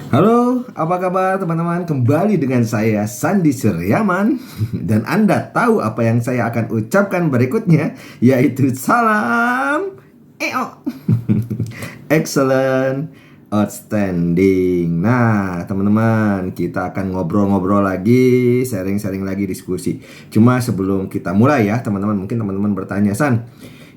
Halo, apa kabar teman-teman? Kembali dengan saya Sandi Suryaman. Dan Anda tahu apa yang saya akan ucapkan berikutnya, yaitu salam EO. Excellent, outstanding. Nah, teman-teman, kita akan ngobrol-ngobrol lagi, sharing-sharing lagi, diskusi. Cuma sebelum kita mulai ya, teman-teman, mungkin teman-teman bertanya, San,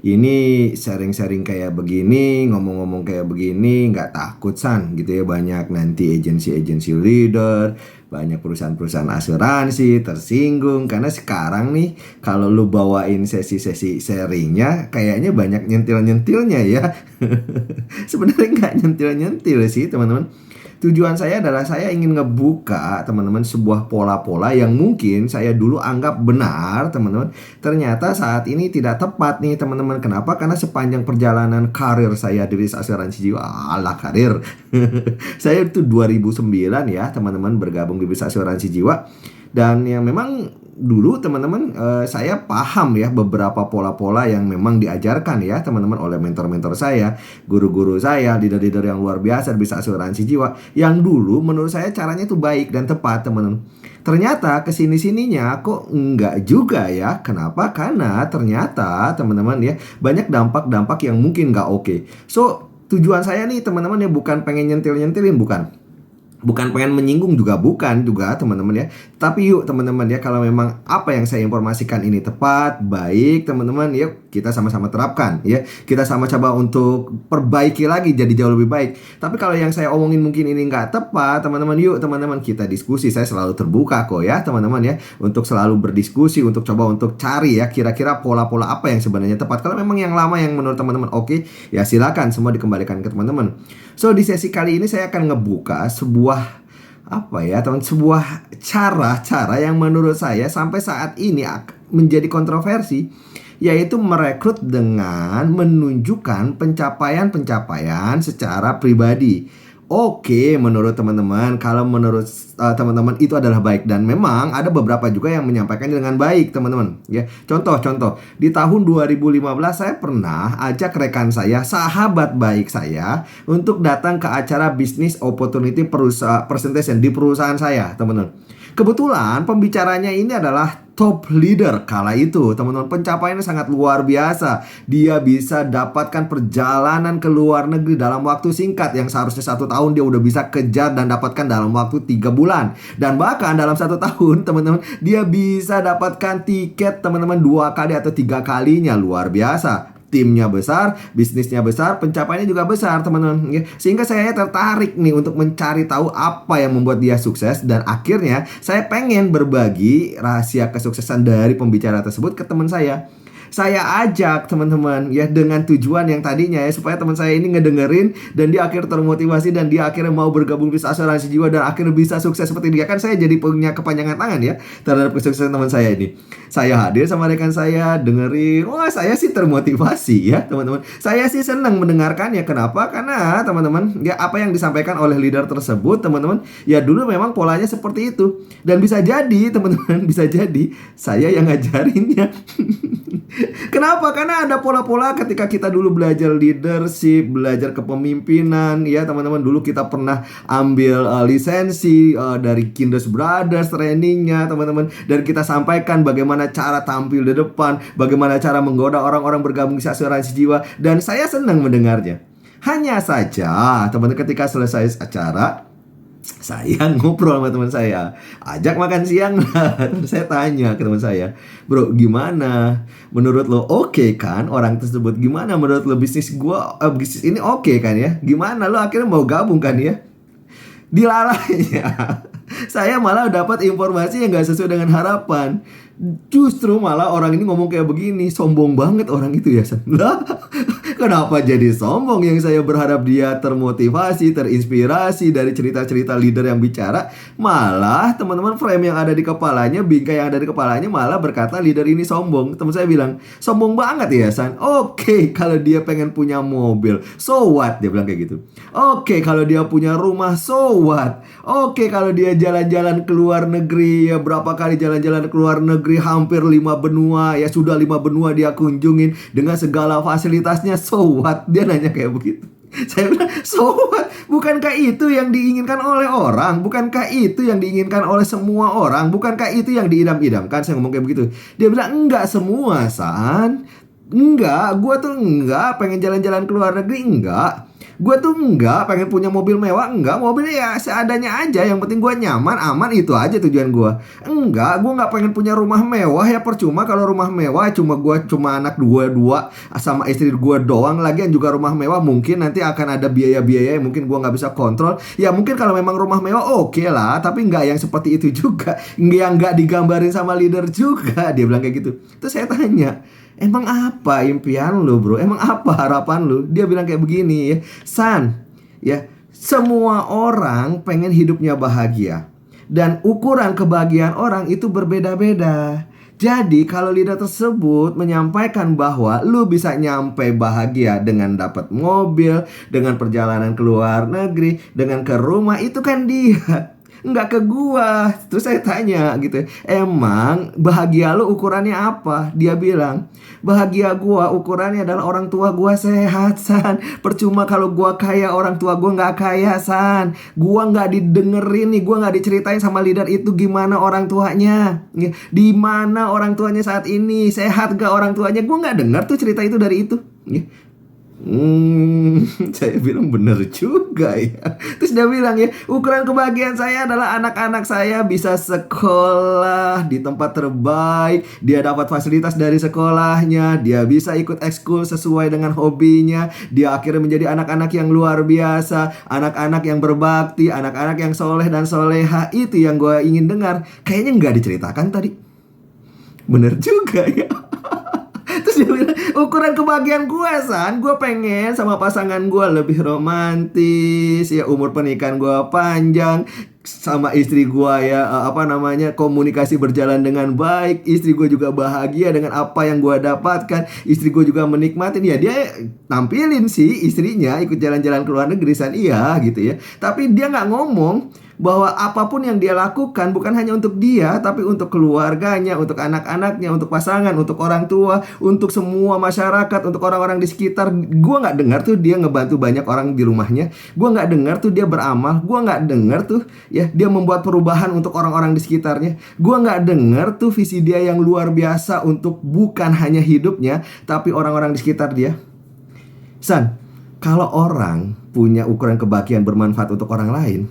ini sharing-sharing kayak begini, ngomong-ngomong kayak begini, nggak takut San gitu ya, banyak nanti agensi-agensi leader, banyak perusahaan-perusahaan asuransi tersinggung karena sekarang nih kalau lu bawain sesi-sesi sharingnya kayaknya banyak nyentil-nyentilnya ya. Sebenarnya nggak nyentil-nyentil sih teman-teman. Tujuan saya adalah saya ingin ngebuka teman-teman sebuah pola-pola yang mungkin saya dulu anggap benar teman-teman. Ternyata saat ini tidak tepat nih teman-teman. Kenapa? Karena sepanjang perjalanan karir saya di bisnis asuransi jiwa, alah karir. Saya itu 2009 ya teman-teman bergabung di bisnis asuransi jiwa. Dan yang memang dulu teman-teman saya paham ya beberapa pola-pola yang memang diajarkan ya teman-teman oleh mentor-mentor saya, guru-guru saya, leader-leader yang luar biasa di bisnis asuransi jiwa yang dulu menurut saya caranya itu baik dan tepat teman-teman. Ternyata kesini-sininya kok enggak juga ya. Kenapa? Karena ternyata teman-teman ya banyak dampak-dampak yang mungkin enggak oke. So tujuan saya nih teman-teman ya bukan pengen nyentil-nyentilin, bukan pengen menyinggung juga bukan juga teman-teman ya. Tapi yuk teman-teman ya, kalau memang apa yang saya informasikan ini tepat, baik teman-teman ya, kita sama-sama terapkan ya. Kita sama coba untuk perbaiki lagi jadi jauh lebih baik. Tapi kalau yang saya omongin mungkin ini nggak tepat teman-teman, yuk teman-teman kita diskusi. Saya selalu terbuka kok ya teman-teman ya, untuk selalu berdiskusi, untuk coba untuk cari ya kira-kira pola-pola apa yang sebenarnya tepat. Kalau memang yang lama yang menurut teman-teman oke, ya silakan semua dikembalikan ke teman-teman. So di sesi kali ini saya akan ngebuka sebuah apa ya teman, sebuah cara-cara yang menurut saya sampai saat ini menjadi kontroversi, yaitu merekrut dengan menunjukkan pencapaian-pencapaian secara pribadi. Oke, menurut teman-teman, kalau menurut teman-teman itu adalah baik, dan memang ada beberapa juga yang menyampaikan dengan baik, teman-teman. Ya, contoh di tahun 2015 saya pernah ajak rekan saya, sahabat baik saya, untuk datang ke acara Business Opportunity Presentation di perusahaan saya, teman-teman. Kebetulan pembicaranya ini adalah top leader kala itu, teman-teman. Pencapaiannya sangat luar biasa. Dia bisa dapatkan perjalanan ke luar negeri dalam waktu singkat, yang seharusnya 1 tahun dia udah bisa kejar dan dapatkan dalam waktu 3 bulan. Dan bahkan dalam 1 tahun teman-teman, dia bisa dapatkan tiket teman-teman 2 kali atau 3 kalinya. Luar biasa. Timnya besar, bisnisnya besar, pencapaiannya juga besar teman-teman ya. Sehingga saya tertarik nih untuk mencari tahu apa yang membuat dia sukses. Dan akhirnya saya pengen berbagi rahasia kesuksesan dari pembicara tersebut ke teman saya. Saya ajak teman-teman ya dengan tujuan yang tadinya ya supaya teman saya ini ngedengerin dan dia akhirnya termotivasi dan dia akhirnya mau bergabung di asuransi jiwa dan akhirnya bisa sukses seperti dia. Kan saya jadi punya kepanjangan tangan ya terhadap kesuksesan teman saya ini. Saya hadir sama rekan saya, dengerin. Wah, saya sih termotivasi ya teman-teman. Saya sih senang mendengarkannya. Kenapa? Karena teman-teman ya apa yang disampaikan oleh leader tersebut teman-teman ya dulu memang polanya seperti itu. Dan bisa jadi teman-teman, bisa jadi saya yang ngajarinnya. Kenapa? Karena ada pola-pola ketika kita dulu belajar leadership, belajar kepemimpinan ya teman-teman. Dulu kita pernah ambil lisensi dari Kinders Brothers trainingnya teman-teman. Dan kita sampaikan bagaimana cara tampil di depan, bagaimana cara menggoda orang-orang bergabung di asuransi jiwa. Dan saya senang mendengarnya. Hanya saja teman-teman ketika selesai acara, saya ngobrol sama teman saya, ajak makan siang lah. Saya tanya ke teman saya, bro, gimana menurut lo? Oke kan orang tersebut? Gimana menurut lo bisnis bisnis ini oke kan ya? Gimana lo akhirnya mau gabung kan ya? Dilalainya saya malah dapat informasi yang gak sesuai dengan harapan. Justru malah orang ini ngomong kayak begini, sombong banget orang itu ya. Lah, kenapa jadi sombong? Yang saya berharap dia termotivasi, terinspirasi dari cerita-cerita leader yang bicara. Malah teman-teman frame yang ada di kepalanya, bingkai yang ada di kepalanya malah berkata leader ini sombong. Teman saya bilang, sombong banget ya San. Oke, kalau dia pengen punya mobil, so what? Dia bilang kayak gitu. Oke, kalau dia punya rumah, so what? Oke, kalau dia jalan-jalan ke luar negeri, ya berapa kali jalan-jalan ke luar negeri, hampir 5 benua, ya sudah 5 benua dia kunjungin dengan segala fasilitasnya, so what? Dia nanya kayak begitu. Saya bilang, so what? Bukankah itu yang diinginkan oleh orang? Bukankah itu yang diinginkan oleh semua orang? Bukankah itu yang diidam-idamkan? Saya ngomong kayak begitu. Dia bilang, enggak semua, San. Enggak, gue tuh enggak pengen jalan-jalan ke luar negeri, enggak. Gue tuh enggak pengen punya mobil mewah, enggak. Mobilnya ya seadanya aja, yang penting gue nyaman, aman, itu aja tujuan gue. Enggak, gue enggak pengen punya rumah mewah, ya percuma kalau rumah mewah cuma anak dua sama istri gue doang lagi yang juga rumah mewah. Mungkin nanti akan ada biaya-biaya yang mungkin gue nggak bisa kontrol. Ya mungkin kalau memang rumah mewah oke lah, tapi enggak yang seperti itu juga, yang enggak digambarin sama leader juga. Dia bilang kayak gitu. Terus saya tanya, emang apa impian lu, bro? Emang apa harapan lu? Dia bilang kayak begini ya, San, ya, semua orang pengen hidupnya bahagia. Dan ukuran kebahagiaan orang itu berbeda-beda. Jadi kalau leader tersebut menyampaikan bahwa lu bisa nyampe bahagia dengan dapat mobil, dengan perjalanan ke luar negeri, dengan ke rumah, itu kan dia, nggak ke gua. Terus saya tanya gitu, emang bahagia lu ukurannya apa? Dia bilang, bahagia gua ukurannya adalah orang tua gua sehat, San. Percuma kalau gua kaya, orang tua gua nggak kaya, San. Gua nggak didengerin nih, gua nggak diceritain sama leader itu gimana orang tuanya, di mana orang tuanya saat ini, sehat gak orang tuanya. Gua nggak dengar tuh cerita itu dari itu. Saya bilang bener juga ya. Terus dia bilang ya, ukuran kebahagiaan saya adalah anak-anak saya bisa sekolah di tempat terbaik, dia dapat fasilitas dari sekolahnya, dia bisa ikut ekskul sesuai dengan hobinya, dia akhirnya menjadi anak-anak yang luar biasa, anak-anak yang berbakti, anak-anak yang soleh dan soleha. Itu yang gue ingin dengar. Kayaknya nggak diceritakan tadi. Bener juga ya. Terus dia bilang, ukuran kebahagiaan gue, San, gue pengen sama pasangan gue lebih romantis, ya, umur pernikahan gue panjang, sama istri gue ya, komunikasi berjalan dengan baik, istri gue juga bahagia dengan apa yang gue dapatkan, istri gue juga menikmatin. Ya dia tampilin sih istrinya ikut jalan-jalan ke luar negeri, San, iya gitu ya. Tapi dia nggak ngomong bahwa apapun yang dia lakukan bukan hanya untuk dia, tapi untuk keluarganya, untuk anak-anaknya, untuk pasangan, untuk orang tua, untuk semua masyarakat, untuk orang-orang di sekitar. Gue nggak dengar tuh dia ngebantu banyak orang di rumahnya. Gue nggak dengar tuh dia beramal. Gue nggak dengar tuh ya dia membuat perubahan untuk orang-orang di sekitarnya. Gue nggak dengar tuh visi dia yang luar biasa untuk bukan hanya hidupnya, tapi orang-orang di sekitar dia. San, kalau orang punya ukuran kebahagiaan bermanfaat untuk orang lain,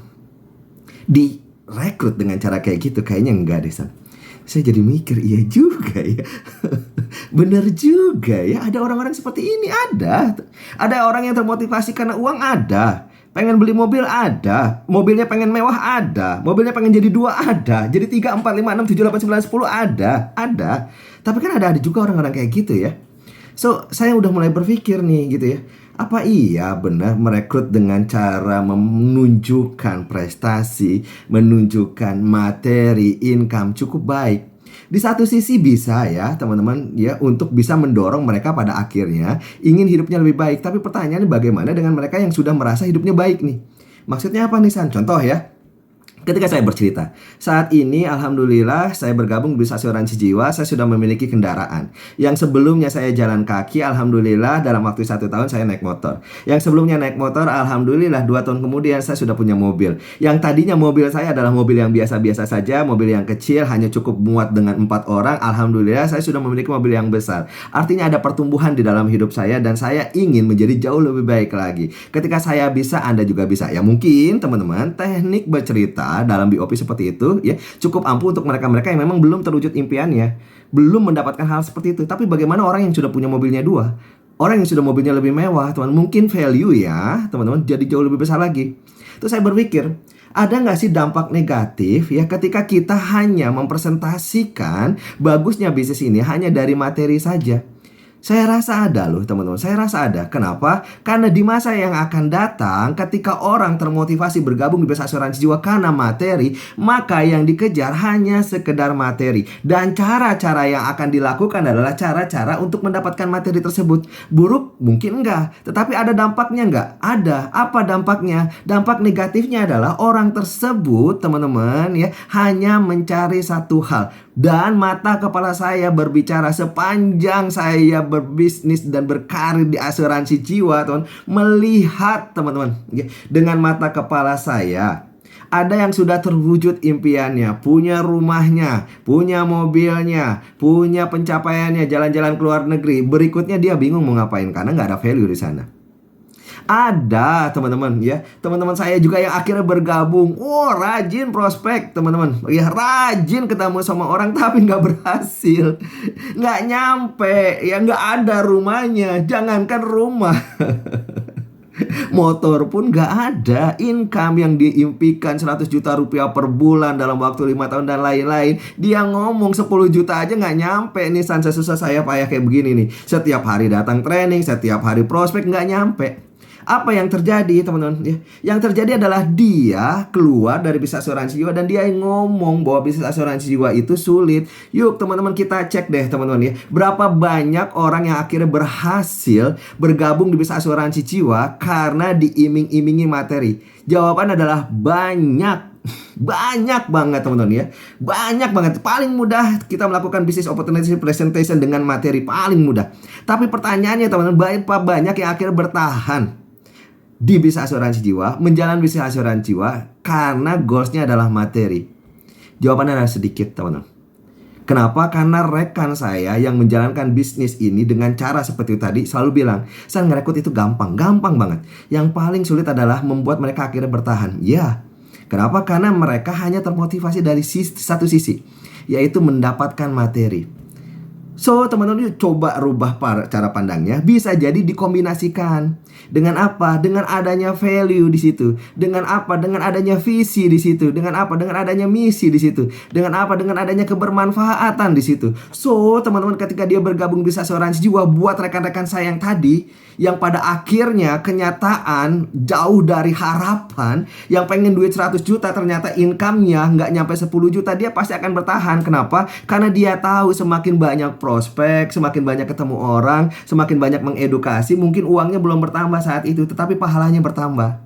direkrut dengan cara kayak gitu, kayaknya enggak deh, San. Saya jadi mikir, iya juga ya. Bener juga ya, ada orang-orang seperti ini, ada. Ada orang yang termotivasi karena uang, ada. Pengen beli mobil, ada. Mobilnya pengen mewah, ada. Mobilnya pengen jadi 2, ada. Jadi 3, 4, 5, 6, 7, 8, 9, 10, ada. Tapi kan ada juga orang-orang kayak gitu ya. So, saya udah mulai berpikir nih gitu ya, apa iya benar merekrut dengan cara menunjukkan prestasi, menunjukkan materi, income cukup baik? Di satu sisi bisa ya teman-teman ya, untuk bisa mendorong mereka pada akhirnya ingin hidupnya lebih baik. Tapi pertanyaannya bagaimana dengan mereka yang sudah merasa hidupnya baik nih? Maksudnya apa nih, San? Contoh ya. Ketika saya bercerita, saat ini alhamdulillah saya bergabung di asuransi jiwa, saya sudah memiliki kendaraan. Yang sebelumnya saya jalan kaki, alhamdulillah dalam waktu 1 tahun saya naik motor. Yang sebelumnya naik motor, alhamdulillah 2 tahun kemudian saya sudah punya mobil. Yang tadinya mobil saya adalah mobil yang biasa-biasa saja, mobil yang kecil, hanya cukup muat dengan 4 orang. Alhamdulillah saya sudah memiliki mobil yang besar. Artinya ada pertumbuhan di dalam hidup saya dan saya ingin menjadi jauh lebih baik lagi. Ketika saya bisa, Anda juga bisa. Ya mungkin teman-teman, teknik bercerita dalam BOP seperti itu ya cukup ampuh untuk mereka-mereka yang memang belum terwujud impiannya, belum mendapatkan hal seperti itu. Tapi bagaimana orang yang sudah punya mobilnya 2, orang yang sudah mobilnya lebih mewah, teman, mungkin value ya teman-teman jadi jauh lebih besar lagi. Terus saya berpikir, ada nggak sih dampak negatif ya ketika kita hanya mempresentasikan bagusnya bisnis ini hanya dari materi saja? Saya rasa ada loh teman-teman, saya rasa ada. Kenapa? Karena di masa yang akan datang, ketika orang termotivasi bergabung di bisnis asuransi jiwa karena materi, maka yang dikejar hanya sekedar materi. Dan cara-cara yang akan dilakukan adalah cara-cara untuk mendapatkan materi tersebut. Buruk? Mungkin enggak. Tetapi ada dampaknya enggak? Ada. Apa dampaknya? Dampak negatifnya adalah orang tersebut teman-teman ya hanya mencari satu hal, Dan mata kepala saya berbicara sepanjang saya berbisnis dan berkarir di asuransi jiwa, teman. Melihat teman-teman, dengan mata kepala saya, ada yang sudah terwujud impiannya, punya rumahnya, punya mobilnya, punya pencapaiannya, jalan-jalan ke luar negeri. Berikutnya dia bingung mau ngapain karena nggak ada value di sana. Ada teman-teman ya, teman-teman saya juga yang akhirnya bergabung. Oh, rajin prospek teman-teman ya, rajin ketemu sama orang tapi nggak berhasil, nggak nyampe ya, nggak ada rumahnya, jangankan rumah. Motor pun gak ada. Income yang diimpikan 100 juta rupiah per bulan dalam waktu 5 tahun dan lain-lain. Dia ngomong 10 juta aja gak nyampe nih. Susah saya payah kayak begini nih. Setiap hari datang training, setiap hari prospek, gak nyampe. Apa yang terjadi teman-teman? Yang terjadi adalah dia keluar dari bisnis asuransi jiwa dan dia ngomong bahwa bisnis asuransi jiwa itu sulit. Yuk teman-teman kita cek deh teman-teman ya. Berapa banyak orang yang akhirnya berhasil bergabung di bisnis asuransi jiwa karena diiming-imingi materi? Jawaban adalah banyak. Banyak banget teman-teman ya. Banyak banget. Paling mudah kita melakukan bisnis opportunity presentation dengan materi, paling mudah. Tapi pertanyaannya teman-teman, berapa banyak yang akhirnya bertahan di bisnis asuransi jiwa, menjalani bisnis asuransi jiwa karena goalsnya adalah materi? Jawabannya adalah sedikit teman-teman. Kenapa? Karena rekan saya yang menjalankan bisnis ini dengan cara seperti itu tadi selalu bilang, saya ngerekrut itu gampang banget. Yang paling sulit adalah membuat mereka akhirnya bertahan. Ya, kenapa? Karena mereka hanya termotivasi dari satu sisi, yaitu mendapatkan materi. So teman-teman coba rubah cara pandangnya. Bisa jadi dikombinasikan dengan apa? Dengan adanya value di situ. Dengan apa? Dengan adanya visi di situ. Dengan apa? Dengan adanya misi di situ. Dengan apa? Dengan adanya kebermanfaatan di situ. So teman-teman ketika dia bergabung di asuransi jiwa, buat rekan-rekan saya yang tadi, yang pada akhirnya kenyataan jauh dari harapan, yang pengen duit 100 juta ternyata income-nya nggak nyampe 10 juta, dia pasti akan bertahan. Kenapa? Karena dia tahu semakin banyak prospek, semakin banyak ketemu orang, semakin banyak mengedukasi, mungkin uangnya belum bertambah saat itu, tetapi pahalanya bertambah,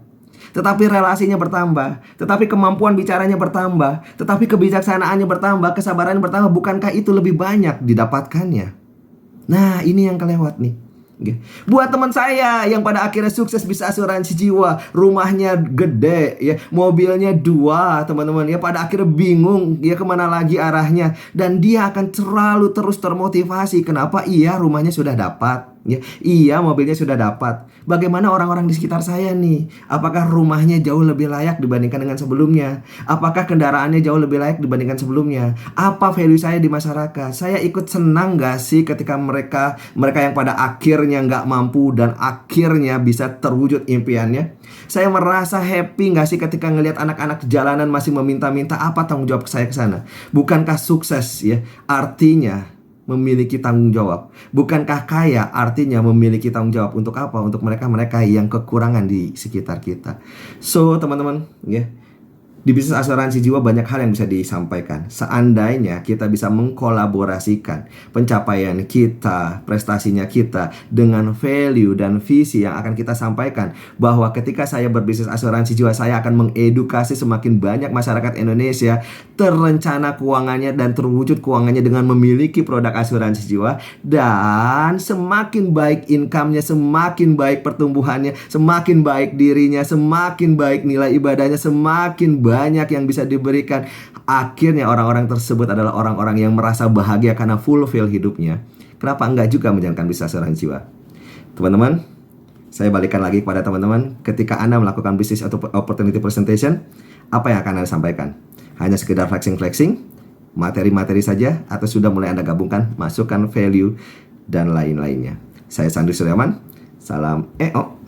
tetapi relasinya bertambah, tetapi kemampuan bicaranya bertambah, tetapi kebijaksanaannya bertambah, kesabarannya bertambah. Bukankah itu lebih banyak didapatkannya? Nah, ini yang kelewat nih. Buat teman saya yang pada akhirnya sukses bisa asuransi jiwa, rumahnya gede ya, mobilnya 2 teman-teman ya, pada akhirnya bingung ya kemana lagi arahnya, dan dia akan selalu terus termotivasi. Kenapa? Iya, rumahnya sudah dapat ya, iya mobilnya sudah dapat. Bagaimana orang-orang di sekitar saya nih? Apakah rumahnya jauh lebih layak dibandingkan dengan sebelumnya? Apakah kendaraannya jauh lebih layak dibandingkan sebelumnya? Apa value saya di masyarakat? Saya ikut senang gak sih ketika mereka yang pada akhirnya gak mampu dan akhirnya bisa terwujud impiannya? Saya merasa happy gak sih ketika ngelihat anak-anak jalanan masih meminta-minta? Apa tanggung jawab saya ke sana? Bukankah sukses ya artinya memiliki tanggung jawab? Bukankah kaya artinya memiliki tanggung jawab? Untuk apa? Untuk mereka-mereka yang kekurangan di sekitar kita. So teman-teman ya, di bisnis asuransi jiwa banyak hal yang bisa disampaikan. Seandainya kita bisa mengkolaborasikan pencapaian kita, prestasinya kita dengan value dan visi yang akan kita sampaikan, bahwa ketika saya berbisnis asuransi jiwa, saya akan mengedukasi semakin banyak masyarakat Indonesia terencana keuangannya dan terwujud keuangannya dengan memiliki produk asuransi jiwa. Dan semakin baik income-nya, semakin baik pertumbuhannya, semakin baik dirinya, semakin baik nilai ibadahnya, semakin banyak yang bisa diberikan. Akhirnya orang-orang tersebut adalah orang-orang yang merasa bahagia karena fulfill hidupnya. Kenapa enggak juga menjalankan bisnis asuransi jiwa? Teman-teman, saya balikan lagi kepada teman-teman. Ketika Anda melakukan bisnis atau opportunity presentation, apa yang akan Anda sampaikan? Hanya sekedar flexing-flexing, materi-materi saja, atau sudah mulai Anda gabungkan, masukkan value dan lain-lainnya? Saya Sandri Suryaman. Salam EO.